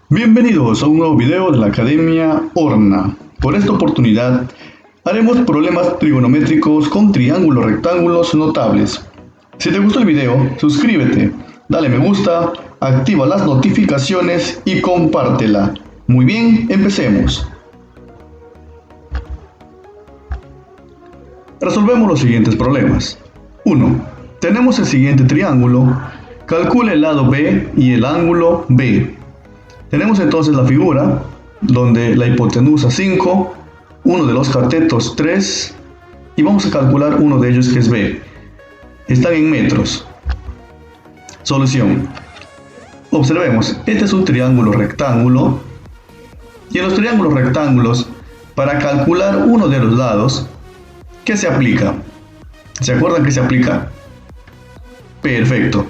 Bienvenidos a un nuevo video de la Academia Horna. Por esta oportunidad haremos problemas trigonométricos con triángulos rectángulos notables. Si te gustó el video, suscríbete, dale me gusta, activa las notificaciones y compártela. Muy bien, empecemos. Resolvemos los siguientes problemas. 1. Tenemos el siguiente triángulo. Calcula el lado B y el ángulo B. Tenemos entonces la figura donde la hipotenusa 5, uno de los catetos 3 y vamos a calcular uno de ellos que es B. Están en metros. Solución. Observemos, este es un triángulo rectángulo y en los triángulos rectángulos, para calcular uno de los lados, ¿qué se aplica? ¿Se acuerdan qué se aplica? Perfecto.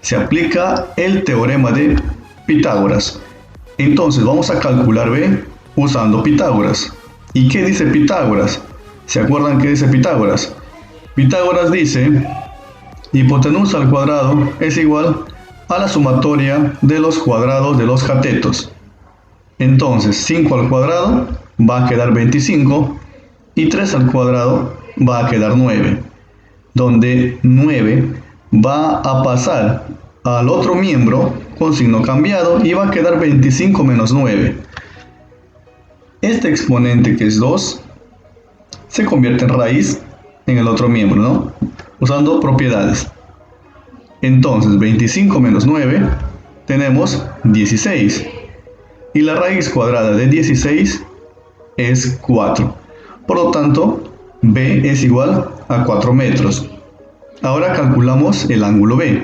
Se aplica el teorema de Pitágoras. Entonces vamos a calcular B usando Pitágoras. ¿Y qué dice Pitágoras? ¿Se acuerdan qué dice Pitágoras? Pitágoras dice: hipotenusa al cuadrado es igual a la sumatoria de los cuadrados de los catetos. Entonces 5 al cuadrado va a quedar 25 y 3 al cuadrado va a quedar 9, donde 9 va a pasar al otro miembro con signo cambiado y va a quedar 25 menos 9. Este exponente, que es 2, se convierte en raíz en el otro miembro, ¿no? Usando propiedades. Entonces 25 menos 9 tenemos 16 y la raíz cuadrada de 16 es 4. Por lo tanto, B es igual a 4 metros. Ahora calculamos el ángulo B.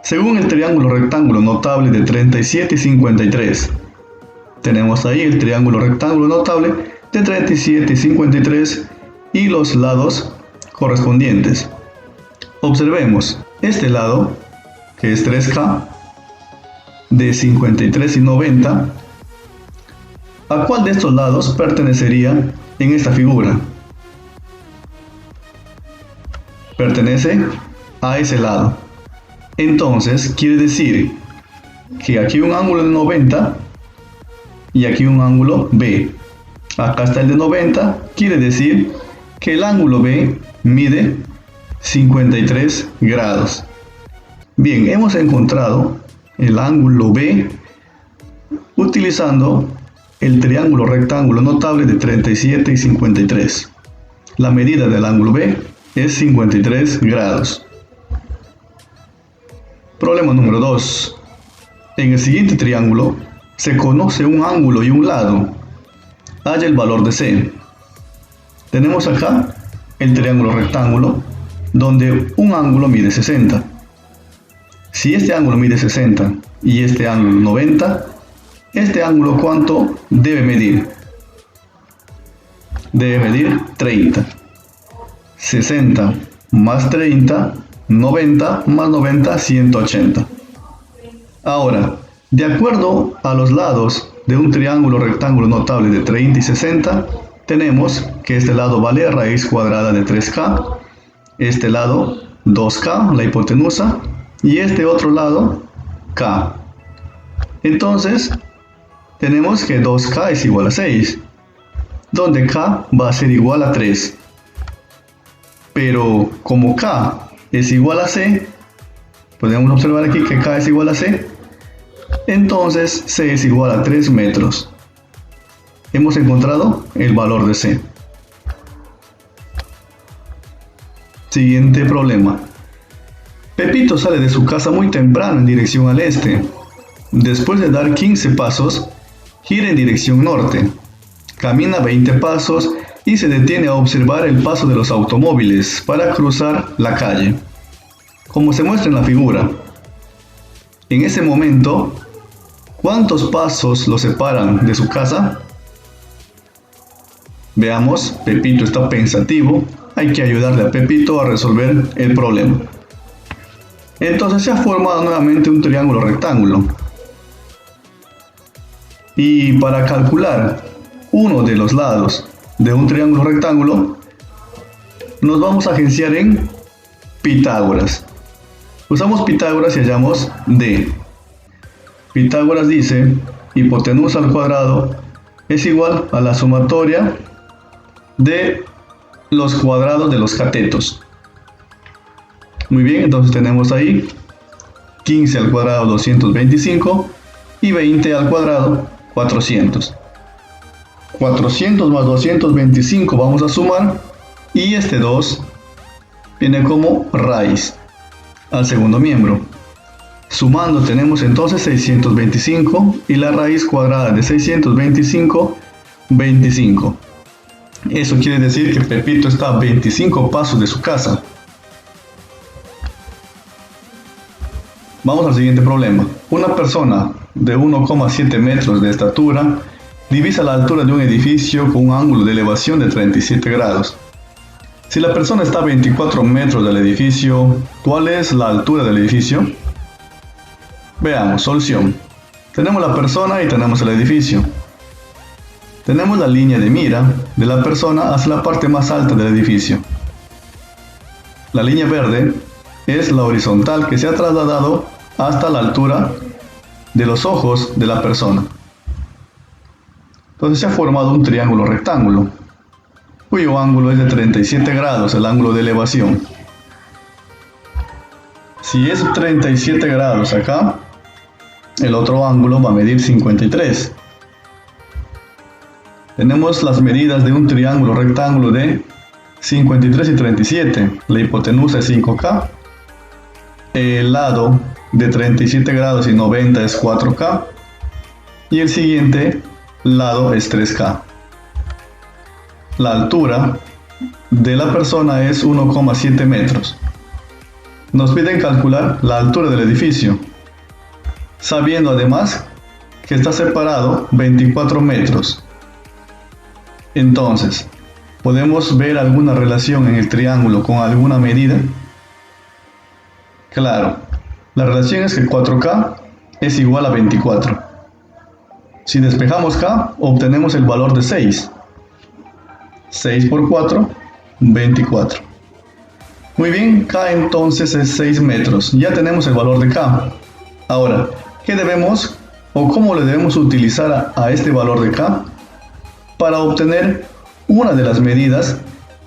Según el triángulo rectángulo notable de 37 y 53, tenemos ahí el triángulo rectángulo notable de 37 y 53 y los lados correspondientes. Observemos este lado, que es 3K, de 53 y 90. ¿A cuál de estos lados pertenecería en esta figura? Pertenece a ese lado. Entonces quiere decir que aquí un ángulo de 90 y aquí un ángulo B. Acá está el de 90, quiere decir que el ángulo B mide 53 grados. Bien, hemos encontrado el ángulo B utilizando el triángulo rectángulo notable de 37 y 53. La medida del ángulo B es 53 grados. Problema número 2. En el siguiente triángulo se conoce un ángulo y un lado. Halla el valor de C. Tenemos acá el triángulo rectángulo donde un ángulo mide 60. Si este ángulo mide 60 y este ángulo 90, este ángulo ¿cuánto debe medir? Debe medir 30. 60 más 30, 90 más 90, 180. Ahora, de acuerdo a los lados de un triángulo rectángulo notable de 30 y 60, tenemos que este lado vale raíz cuadrada de 3K, este lado 2K, la hipotenusa, y este otro lado K. Entonces, tenemos que 2K es igual a 6, donde K va a ser igual a 3. Pero como K es igual a C, podemos observar aquí que K es igual a C, entonces C es igual a 3 metros. Hemos encontrado el valor de C. Siguiente problema. Pepito sale de su casa muy temprano en dirección al este. Después de dar 15 pasos, gira en dirección norte. Camina 20 pasos y se detiene a observar el paso de los automóviles para cruzar la calle, como se muestra en la figura. En ese momento, ¿cuántos pasos lo separan de su casa? Veamos, Pepito está pensativo, hay que ayudarle a Pepito a resolver el problema. Entonces se ha formado nuevamente un triángulo rectángulo. Y para calcular uno de los lados de un triángulo rectángulo, nos vamos a agenciar en Pitágoras. Usamos Pitágoras y hallamos D. Pitágoras dice, hipotenusa al cuadrado es igual a la sumatoria de los cuadrados de los catetos. Muy bien, entonces tenemos ahí 15 al cuadrado 225 y 20 al cuadrado 400. 400 más 225 vamos a sumar y este 2 viene como raíz al segundo miembro. Sumando tenemos entonces 625 y la raíz cuadrada de 625, 25. Eso quiere decir que Pepito está a 25 pasos de su casa. Vamos al siguiente problema. Una persona de 1,7 metros de estatura divisa la altura de un edificio con un ángulo de elevación de 37 grados. Si la persona está a 24 metros del edificio, ¿cuál es la altura del edificio? Veamos, solución. Tenemos la persona y tenemos el edificio. Tenemos la línea de mira de la persona hacia la parte más alta del edificio. La línea verde es la horizontal que se ha trasladado hasta la altura de los ojos de la persona. Entonces se ha formado un triángulo rectángulo, cuyo ángulo es de 37 grados, el ángulo de elevación. Si es 37 grados acá, el otro ángulo va a medir 53. Tenemos las medidas de un triángulo rectángulo de 53 y 37. La hipotenusa es 5K. El lado de 37 grados y 90 es 4K. Y el siguiente lado es 3K. La altura de la persona es 1,7 metros. Nos piden calcular la altura del edificio, sabiendo además que está separado 24 metros. Entonces, ¿podemos ver alguna relación en el triángulo con alguna medida? Claro, la relación es que 4K es igual a 24. Si despejamos K, obtenemos el valor de 6. 6 por 4, 24. Muy bien, K entonces es 6 metros. Ya tenemos el valor de K. Ahora, ¿qué debemos o cómo le debemos utilizar a este valor de K para obtener una de las medidas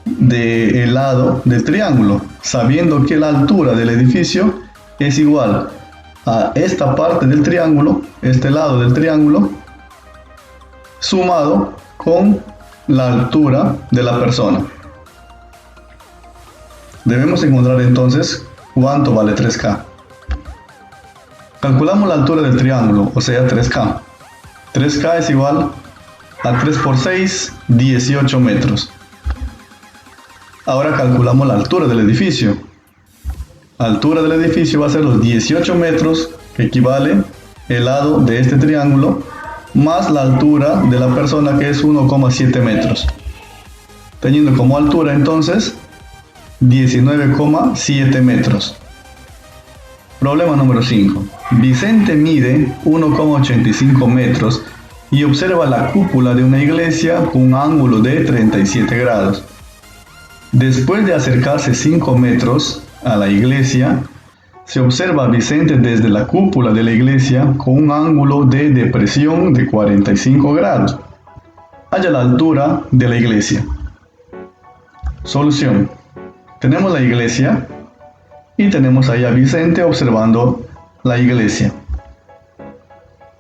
del lado del triángulo, sabiendo que la altura del edificio es igual a esta parte del triángulo, este lado del triángulo, sumado con la altura de la persona? Debemos encontrar entonces cuánto vale 3K. Calculamos la altura del triángulo, o sea 3K. 3K es igual a 3 por 6, 18 metros. Ahora calculamos la altura del edificio. La altura del edificio va a ser los 18 metros, que equivale el lado de este triángulo, más la altura de la persona, que es 1,7 metros. Teniendo como altura entonces 19,7 metros. Problema número 5. Vicente mide 1,85 metros y observa la cúpula de una iglesia con un ángulo de 37 grados. Después de acercarse 5 metros a la iglesia, se observa a Vicente desde la cúpula de la iglesia con un ángulo de depresión de 45 grados. Halla la altura de la iglesia. Solución. Tenemos la iglesia y tenemos ahí a Vicente observando la iglesia.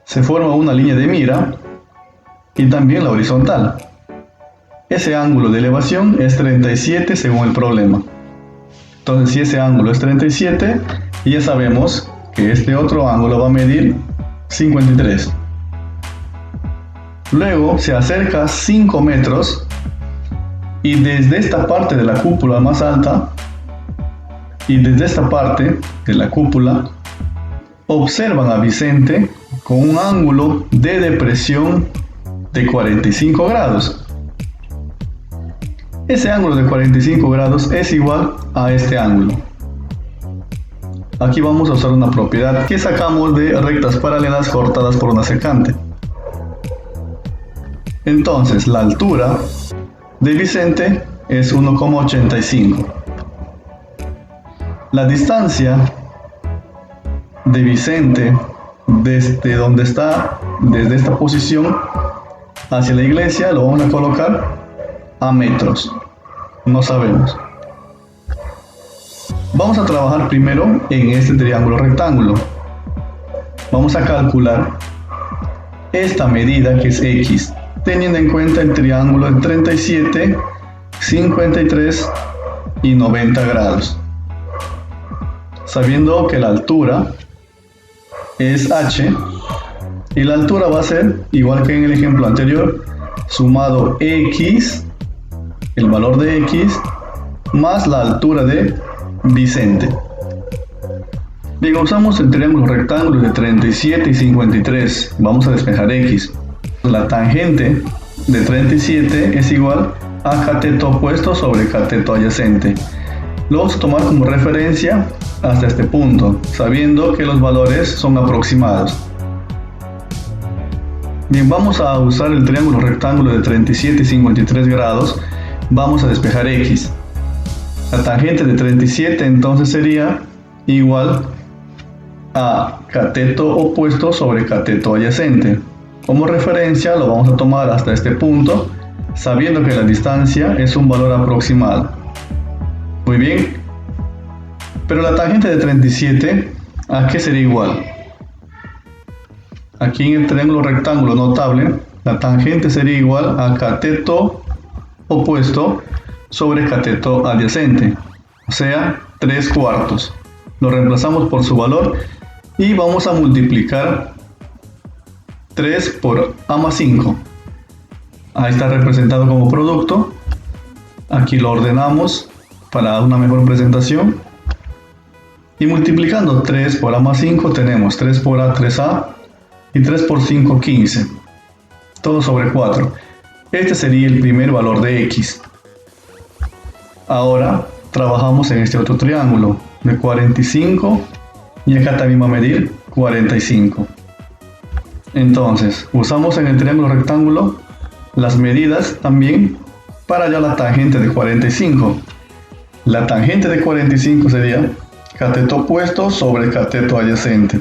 Se forma una línea de mira y también la horizontal. Ese ángulo de elevación es 37 según el problema. Entonces, si ese ángulo es 37, ya sabemos que este otro ángulo va a medir 53. Luego se acerca 5 metros y desde esta parte de la cúpula más alta y desde esta parte de la cúpula observan a Vicente con un ángulo de depresión de 45 grados. Ese ángulo de 45 grados es igual a este ángulo. Aquí vamos a usar una propiedad que sacamos de rectas paralelas cortadas por una secante. Entonces, la altura de Vicente es 1,85. La distancia de Vicente desde donde está, desde esta posición hacia la iglesia, lo vamos a colocar a metros. No sabemos. Vamos a trabajar primero en este triángulo rectángulo. Vamos a calcular esta medida que es X, teniendo en cuenta el triángulo de 37, 53 y 90 grados. Sabiendo que la altura es H y la altura va a ser, igual que en el ejemplo anterior, sumado X, el valor de X, más la altura de Vicente. Bien, usamos el triángulo rectángulo de 37 y 53. Vamos a despejar X. La tangente de 37 es igual a cateto opuesto sobre cateto adyacente. Lo vamos a tomar como referencia hasta este punto, sabiendo que los valores son aproximados. Bien, vamos a usar el triángulo rectángulo de 37 y 53 grados. Vamos a despejar X. La tangente de 37 entonces sería igual a cateto opuesto sobre cateto adyacente. Como referencia lo vamos a tomar hasta este punto, sabiendo que la distancia es un valor aproximado. Muy bien, pero la tangente de 37, ¿a qué sería igual? Aquí en el triángulo rectángulo notable, la tangente sería igual a cateto opuesto sobre cateto adyacente, o sea, 3/4. Lo reemplazamos por su valor y vamos a multiplicar 3 por A más 5. Ahí está representado como producto. Aquí lo ordenamos para una mejor presentación. Y multiplicando 3 por A más 5 tenemos 3 por A, 3A y 3 por 5, 15. Todo sobre 4. Este sería el primer valor de X. Ahora trabajamos en este otro triángulo de 45 y acá también va a medir 45. Entonces usamos en el triángulo rectángulo las medidas también para hallar la tangente de 45. La tangente de 45 sería cateto opuesto sobre cateto adyacente.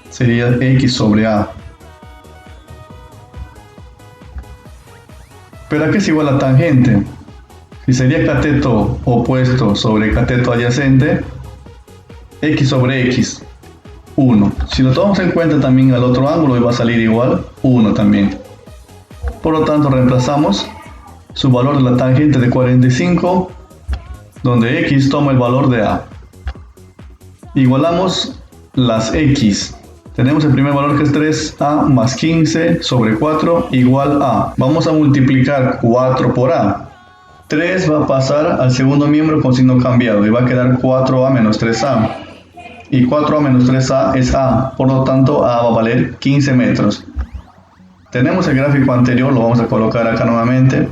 Sería X sobre A. ¿Pero a qué es igual la tangente? Si sería cateto opuesto sobre cateto adyacente, X sobre X, 1. Si lo tomamos en cuenta también al otro ángulo, va a salir igual, 1 también. Por lo tanto, reemplazamos su valor de la tangente de 45, donde X toma el valor de A. Igualamos las X. Tenemos el primer valor que es 3A más 15 sobre 4 igual a. Vamos a multiplicar 4 por A. 3 va a pasar al segundo miembro con signo cambiado y va a quedar 4A menos 3A. Y 4A menos 3A es A, por lo tanto A va a valer 15 metros. Tenemos el gráfico anterior, lo vamos a colocar acá nuevamente.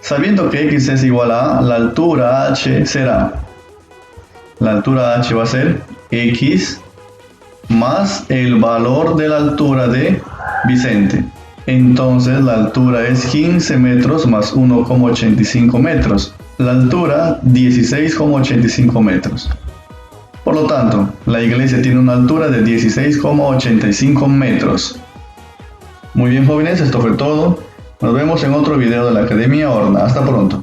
Sabiendo que X es igual a A, la altura H será. La altura H va a ser X más el valor de la altura de Vicente. Entonces la altura es 15 metros más 1,85 metros. La altura 16,85 metros. Por lo tanto, la iglesia tiene una altura de 16,85 metros. Muy bien, jóvenes, esto fue todo. Nos vemos en otro video de la Academia Horna. Hasta pronto.